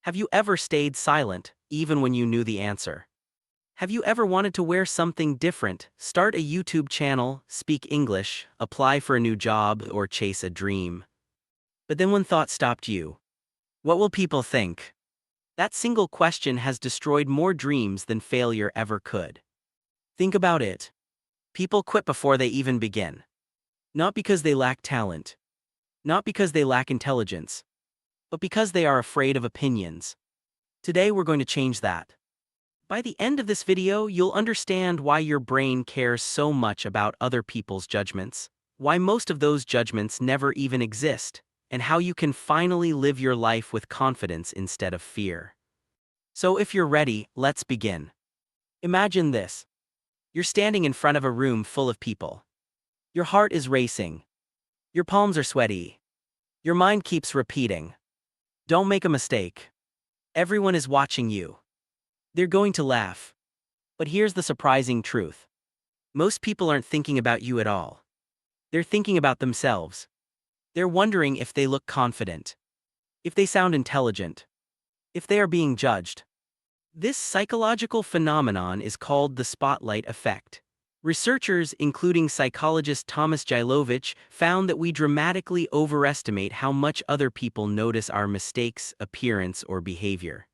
Have you ever stayed silent, even when you knew the answer? Have you ever wanted to wear something different, start a YouTube channel, speak English, apply for a new job, or chase a dream? But then one thought stopped you. What will people think? That single question has destroyed more dreams than failure ever could. Think about it. People quit before they even begin. Not because they lack talent. Not because they lack intelligence. But because they are afraid of opinions. Today we're going to change that. By the end of this video, you'll understand why your brain cares so much about other people's judgments, why most of those judgments never even exist, and how you can finally live your life with confidence instead of fear. So if you're ready, let's begin. Imagine this. You're standing in front of a room full of people. Your heart is racing. Your palms are sweaty. Your mind keeps repeating, "Don't make a mistake." Everyone is watching you. They're going to laugh. But here's the surprising truth. Most people aren't thinking about you at all. They're thinking about themselves. They're wondering if they look confident, if they sound intelligent, if they are being judged. This psychological phenomenon is called the spotlight effect. Researchers, including psychologist Thomas Gilovich, found that we dramatically overestimate how much other people notice our mistakes, appearance, or behavior.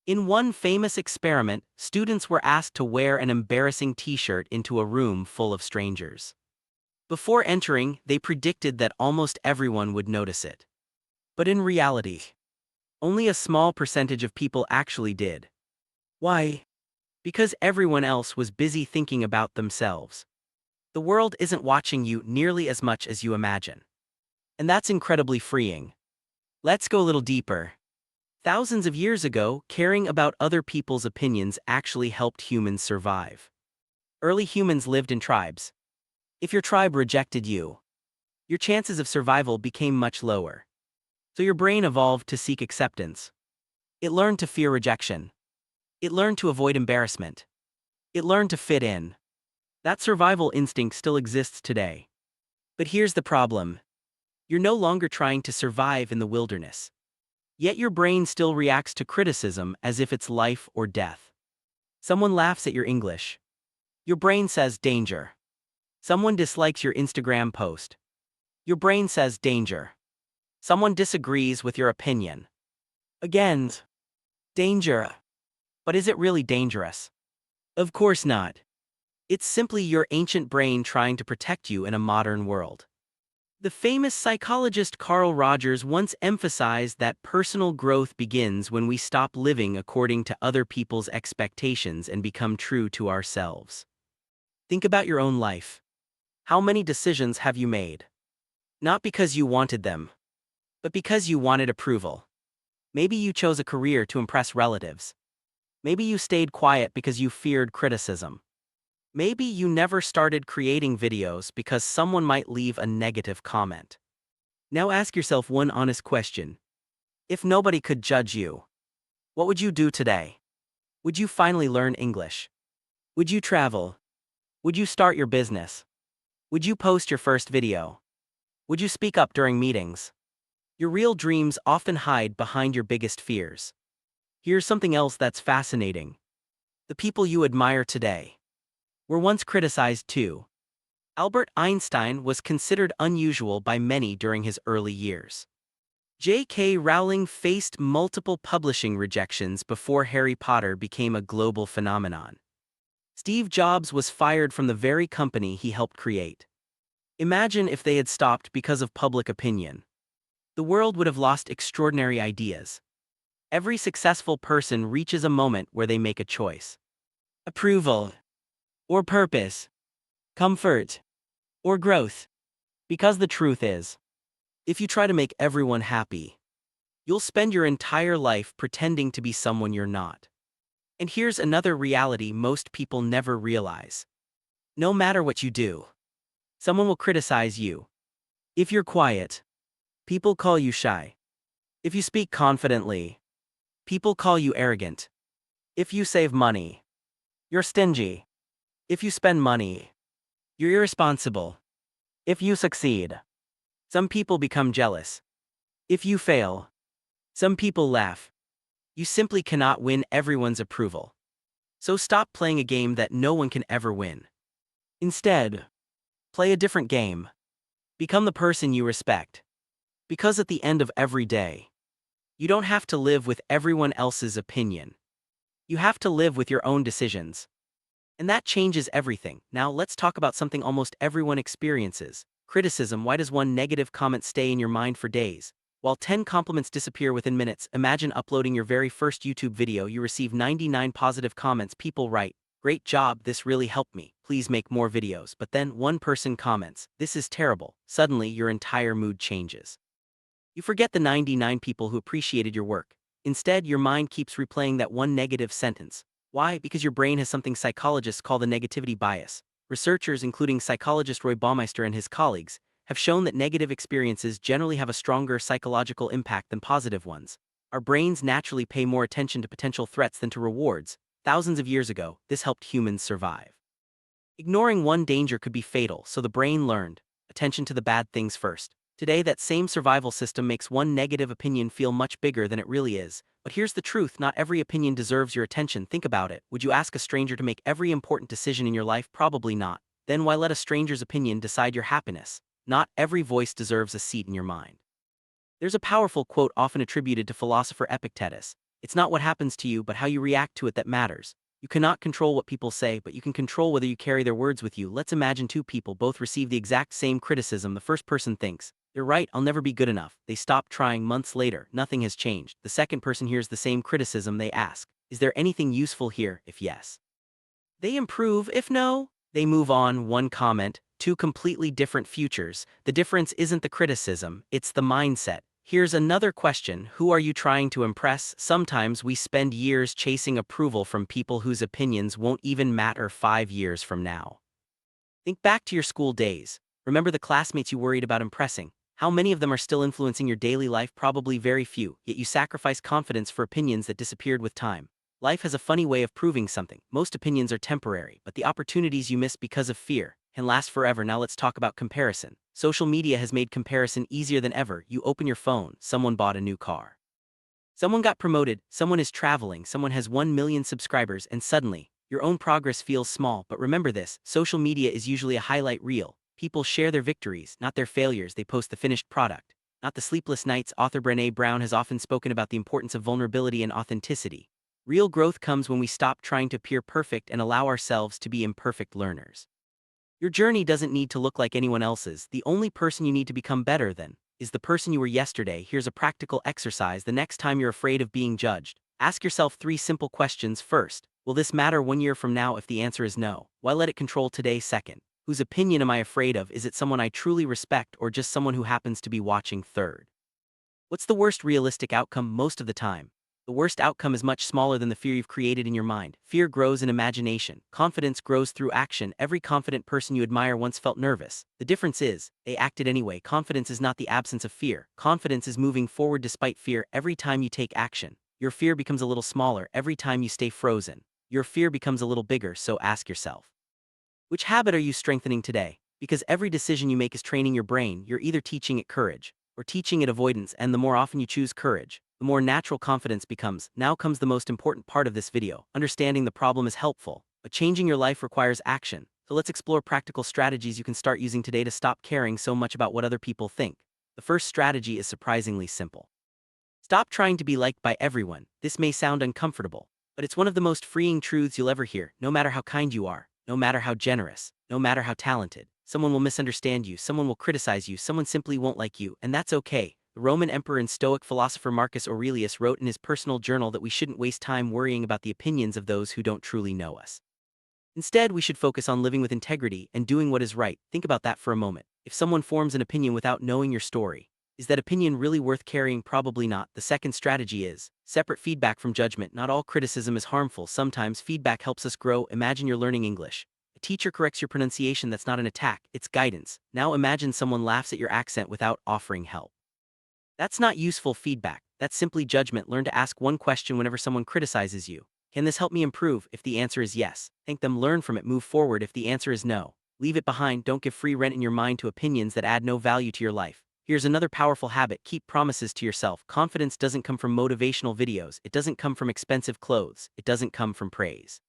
In one famous experiment, students were asked to wear an embarrassing t-shirt into a room full of strangers. Before entering, they predicted that almost everyone would notice it. But in reality, only a small percentage of people actually did. Why? Because everyone else was busy thinking about themselves. The world isn't watching you nearly as much as you imagine. And that's incredibly freeing. Let's go a little deeper. Thousands of years ago, caring about other people's opinions actually helped humans survive. Early humans lived in tribes. If your tribe rejected you, your chances of survival became much lower. So your brain evolved to seek acceptance. It learned to fear rejection. It learned to avoid embarrassment. It learned to fit in. That survival instinct still exists today. But here's the problem. You're no longer trying to survive in the wilderness. Yet your brain still reacts to criticism as if it's life or death. Someone laughs at your English. Your brain says danger. Someone dislikes your Instagram post. Your brain says danger. Someone disagrees with your opinion. Again, danger. But is it really dangerous? Of course not. It's simply your ancient brain trying to protect you in a modern world. The famous psychologist Carl Rogers once emphasized that personal growth begins when we stop living according to other people's expectations and become true to ourselves. Think about your own life. How many decisions have you made? Not because you wanted them, but because you wanted approval. Maybe you chose a career to impress relatives. Maybe you stayed quiet because you feared criticism. Maybe you never started creating videos because someone might leave a negative comment. Now ask yourself one honest question. If nobody could judge you, what would you do today? Would you finally learn English? Would you travel? Would you start your business? Would you post your first video? Would you speak up during meetings? Your real dreams often hide behind your biggest fears. Here's something else that's fascinating. The people you admire today were once criticized too. Albert Einstein was considered unusual by many during his early years. J.K. Rowling faced multiple publishing rejections before Harry Potter became a global phenomenon. Steve Jobs was fired from the very company he helped create. Imagine if they had stopped because of public opinion. The world would have lost extraordinary ideas. Every successful person reaches a moment where they make a choice. Approval. Or purpose, comfort, or growth. Because the truth is, if you try to make everyone happy, you'll spend your entire life pretending to be someone you're not. And here's another reality most people never realize. No matter what you do, someone will criticize you. If you're quiet, people call you shy. If you speak confidently, people call you arrogant. If you save money, you're stingy. If you spend money, you're irresponsible. If you succeed, some people become jealous. If you fail, some people laugh. You simply cannot win everyone's approval. So stop playing a game that no one can ever win. Instead, play a different game. Become the person you respect. Because at the end of every day, you don't have to live with everyone else's opinion. You have to live with your own decisions. And that changes everything. Now let's talk about something almost everyone experiences. Criticism. Why does one negative comment stay in your mind for days? While 10 compliments disappear within minutes, imagine uploading your very first YouTube video. You receive 99 positive comments. People write, "Great job, this really helped me. Please make more videos." But then one person comments, "This is terrible." Suddenly your entire mood changes. You forget the 99 people who appreciated your work. Instead, your mind keeps replaying that one negative sentence. Why? Because your brain has something psychologists call the negativity bias. Researchers, including psychologist Roy Baumeister and his colleagues, have shown that negative experiences generally have a stronger psychological impact than positive ones. Our brains naturally pay more attention to potential threats than to rewards. Thousands of years ago, this helped humans survive. Ignoring one danger could be fatal, so the brain learned attention to the bad things first. Today, that same survival system makes one negative opinion feel much bigger than it really is. But here's the truth, not every opinion deserves your attention. Think about it. Would you ask a stranger to make every important decision in your life? Probably not. Then why let a stranger's opinion decide your happiness? Not every voice deserves a seat in your mind. There's a powerful quote often attributed to philosopher Epictetus. It's not what happens to you, but how you react to it that matters. You cannot control what people say, but you can control whether you carry their words with you. Let's imagine two people both receive the exact same criticism. The first person thinks, "They're right, I'll never be good enough." They stop trying. Months later, nothing has changed. The second person hears the same criticism. They ask, "Is there anything useful here?" If yes, they improve. If no, they move on. One comment, two completely different futures. The difference isn't the criticism, it's the mindset. Here's another question. Who are you trying to impress? Sometimes we spend years chasing approval from people whose opinions won't even matter 5 years from now. Think back to your school days. Remember the classmates you worried about impressing? How many of them are still influencing your daily life? Probably very few, yet you sacrifice confidence for opinions that disappeared with time. Life has a funny way of proving something. Most opinions are temporary, but the opportunities you miss because of fear can last forever. Now let's talk about comparison. Social media has made comparison easier than ever. You open your phone, someone bought a new car. Someone got promoted, someone is traveling, someone has 1 million subscribers, and suddenly, your own progress feels small. But remember this, social media is usually a highlight reel. People share their victories, not their failures. They post the finished product, not the sleepless nights. Author Brené Brown has often spoken about the importance of vulnerability and authenticity. Real growth comes when we stop trying to appear perfect and allow ourselves to be imperfect learners. Your journey doesn't need to look like anyone else's. The only person you need to become better than is the person you were yesterday. Here's a practical exercise. The next time you're afraid of being judged, ask yourself 3 simple questions. First, will this matter 1 year from now? If the answer is no, why let it control today? Second, whose opinion am I afraid of? Is it someone I truly respect or just someone who happens to be watching? Third, what's the worst realistic outcome? Most of the time, the worst outcome is much smaller than the fear you've created in your mind. Fear grows in imagination. Confidence grows through action. Every confident person you admire once felt nervous. The difference is, they acted anyway. Confidence is not the absence of fear. Confidence is moving forward despite fear. Every time you take action, your fear becomes a little smaller. Every time you stay frozen, your fear becomes a little bigger. So ask yourself, which habit are you strengthening today? Because every decision you make is training your brain. You're either teaching it courage or teaching it avoidance, and the more often you choose courage, the more natural confidence becomes. Now comes the most important part of this video. Understanding the problem is helpful, but changing your life requires action. So let's explore practical strategies you can start using today to stop caring so much about what other people think. The first strategy is surprisingly simple. Stop trying to be liked by everyone. This may sound uncomfortable, but it's one of the most freeing truths you'll ever hear. No matter how kind you are, no matter how generous, no matter how talented, someone will misunderstand you, someone will criticize you, someone simply won't like you, and that's okay. The Roman emperor and Stoic philosopher Marcus Aurelius wrote in his personal journal that we shouldn't waste time worrying about the opinions of those who don't truly know us. Instead, we should focus on living with integrity and doing what is right. Think about that for a moment. If someone forms an opinion without knowing your story, is that opinion really worth carrying? Probably not. The second strategy is separate feedback from judgment. Not all criticism is harmful. Sometimes feedback helps us grow. Imagine you're learning English. A teacher corrects your pronunciation. That's not an attack, it's guidance. Now imagine someone laughs at your accent without offering help. That's not useful feedback, that's simply judgment. Learn to ask one question whenever someone criticizes you. Can this help me improve? If the answer is yes, thank them, learn from it, move forward. If the answer is no, leave it behind. Don't give free rent in your mind to opinions that add no value to your life. Here's another powerful habit: keep promises to yourself. Confidence doesn't come from motivational videos, it doesn't come from expensive clothes, it doesn't come from praise.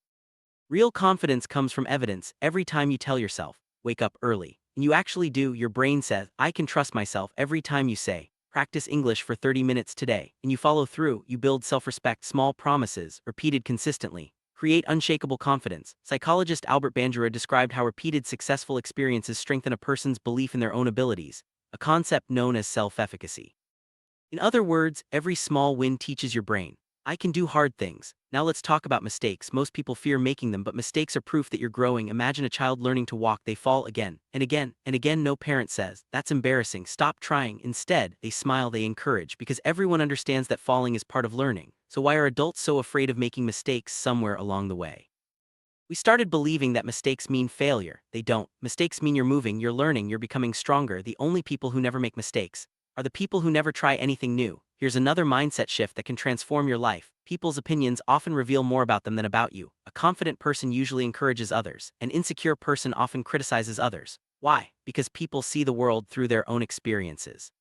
Real confidence comes from evidence. Every time you tell yourself, wake up early, and you actually do, your brain says, I can trust myself. Every time you say, practice English for 30 minutes today, and you follow through, you build self-respect. Small promises, repeated consistently, create unshakable confidence. Psychologist Albert Bandura described how repeated successful experiences strengthen a person's belief in their own abilities, a concept known as self-efficacy. In other words, every small win teaches your brain, I can do hard things. Now let's talk about mistakes. Most people fear making them, but mistakes are proof that you're growing. Imagine a child learning to walk. They fall again and again and again. No parent says, that's embarrassing, stop trying. Instead, they smile, they encourage, because everyone understands that falling is part of learning. So why are adults so afraid of making mistakes? Somewhere along the way, we started believing that mistakes mean failure. They don't. Mistakes mean you're moving, you're learning, you're becoming stronger. The only people who never make mistakes are the people who never try anything new. Here's another mindset shift that can transform your life. People's opinions often reveal more about them than about you. A confident person usually encourages others. An insecure person often criticizes others. Why? Because people see the world through their own experiences.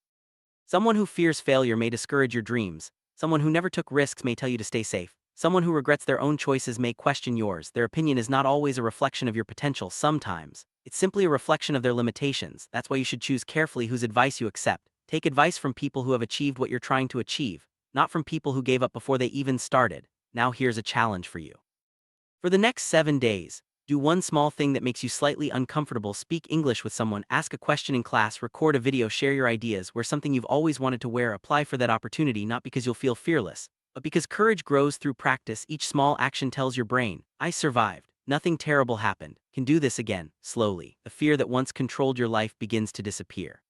Someone who fears failure may discourage your dreams. Someone who never took risks may tell you to stay safe. Someone who regrets their own choices may question yours. Their opinion is not always a reflection of your potential. Sometimes, it's simply a reflection of their limitations. That's why you should choose carefully whose advice you accept. Take advice from people who have achieved what you're trying to achieve, not from people who gave up before they even started. Now here's a challenge for you. For the next 7 days, do one small thing that makes you slightly uncomfortable. Speak English with someone, ask a question in class, record a video, share your ideas, wear something you've always wanted to wear. Apply for that opportunity, not because you'll feel fearless, but because courage grows through practice. Each small action tells your brain, I survived, nothing terrible happened, can do this again. Slowly, the fear that once controlled your life begins to disappear.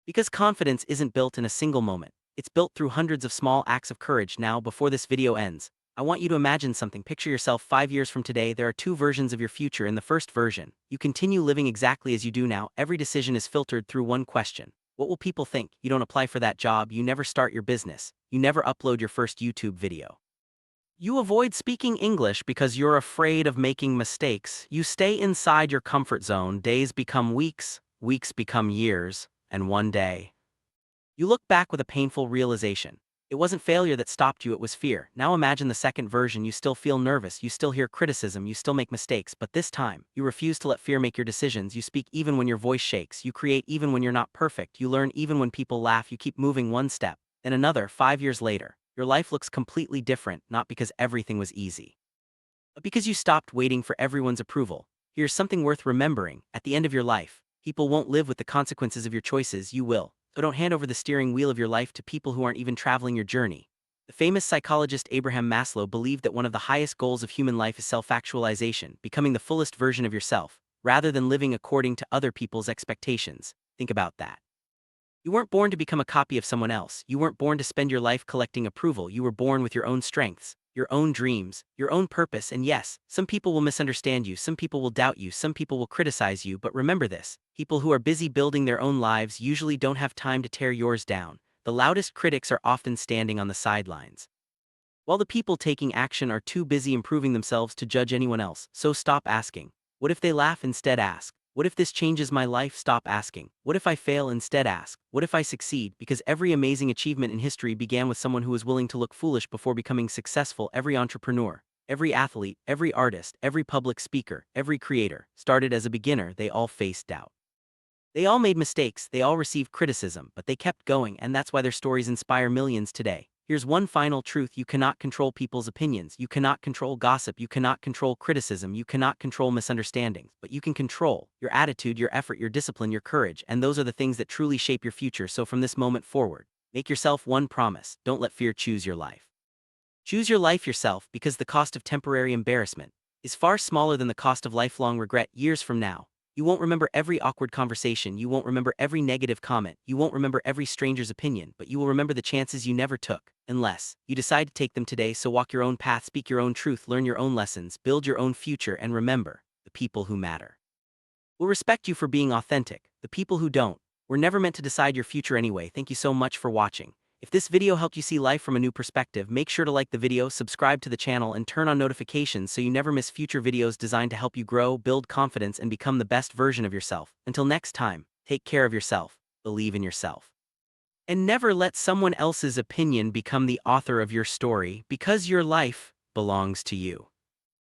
Because confidence isn't built in a single moment, it's built through hundreds of small acts of courage. Now, before this video ends, I want you to imagine something. Picture yourself 5 years from today. There are 2 versions of your future. In the first version, you continue living exactly as you do now. Every decision is filtered through one question. What will people think? You don't apply for that job, you never start your business, you never upload your first YouTube video. You avoid speaking English because you're afraid of making mistakes. You stay inside your comfort zone. Days become weeks, weeks become years, and one day, you look back with a painful realization. It wasn't failure that stopped you, it was fear. Now imagine the second version. You still feel nervous, you still hear criticism, you still make mistakes, but this time, you refuse to let fear make your decisions. You speak even when your voice shakes, you create even when you're not perfect, you learn even when people laugh, you keep moving one step, then another. 5 years later, your life looks completely different, not because everything was easy, but because you stopped waiting for everyone's approval. Here's something worth remembering. At the end of your life, people won't live with the consequences of your choices, you will. So don't hand over the steering wheel of your life to people who aren't even traveling your journey. The famous psychologist Abraham Maslow believed that one of the highest goals of human life is self-actualization, becoming the fullest version of yourself, rather than living according to other people's expectations. Think about that. You weren't born to become a copy of someone else. You weren't born to spend your life collecting approval. You were born with your own strengths, your own dreams, your own purpose. And yes, some people will misunderstand you, some people will doubt you, some people will criticize you, but remember this: people who are busy building their own lives usually don't have time to tear yours down. The loudest critics are often standing on the sidelines, while the people taking action are too busy improving themselves to judge anyone else. So stop asking, what if they laugh? Instead ask, what if this changes my life? Stop asking, what if I fail? Instead ask, what if I succeed? Because every amazing achievement in history began with someone who was willing to look foolish before becoming successful. Every entrepreneur, every athlete, every artist, every public speaker, every creator started as a beginner. They all faced doubt. They all made mistakes, they all received criticism, but they kept going, and that's why their stories inspire millions today. Here's one final truth: you cannot control people's opinions, you cannot control gossip, you cannot control criticism, you cannot control misunderstandings, but you can control your attitude, your effort, your discipline, your courage, and those are the things that truly shape your future. So from this moment forward, make yourself one promise: don't let fear choose your life. Choose your life yourself, because the cost of temporary embarrassment is far smaller than the cost of lifelong regret. Years from now, you won't remember every awkward conversation, you won't remember every negative comment, you won't remember every stranger's opinion, but you will remember the chances you never took, unless you decide to take them today. So walk your own path, speak your own truth, learn your own lessons, build your own future, and remember, the people who matter will respect you for being authentic. The people who don't were never meant to decide your future anyway. Thank you so much for watching. If this video helped you see life from a new perspective, make sure to like the video, subscribe to the channel, and turn on notifications so you never miss future videos designed to help you grow, build confidence, and become the best version of yourself. Until next time, take care of yourself, believe in yourself. And never let someone else's opinion become the author of your story, because your life belongs to you.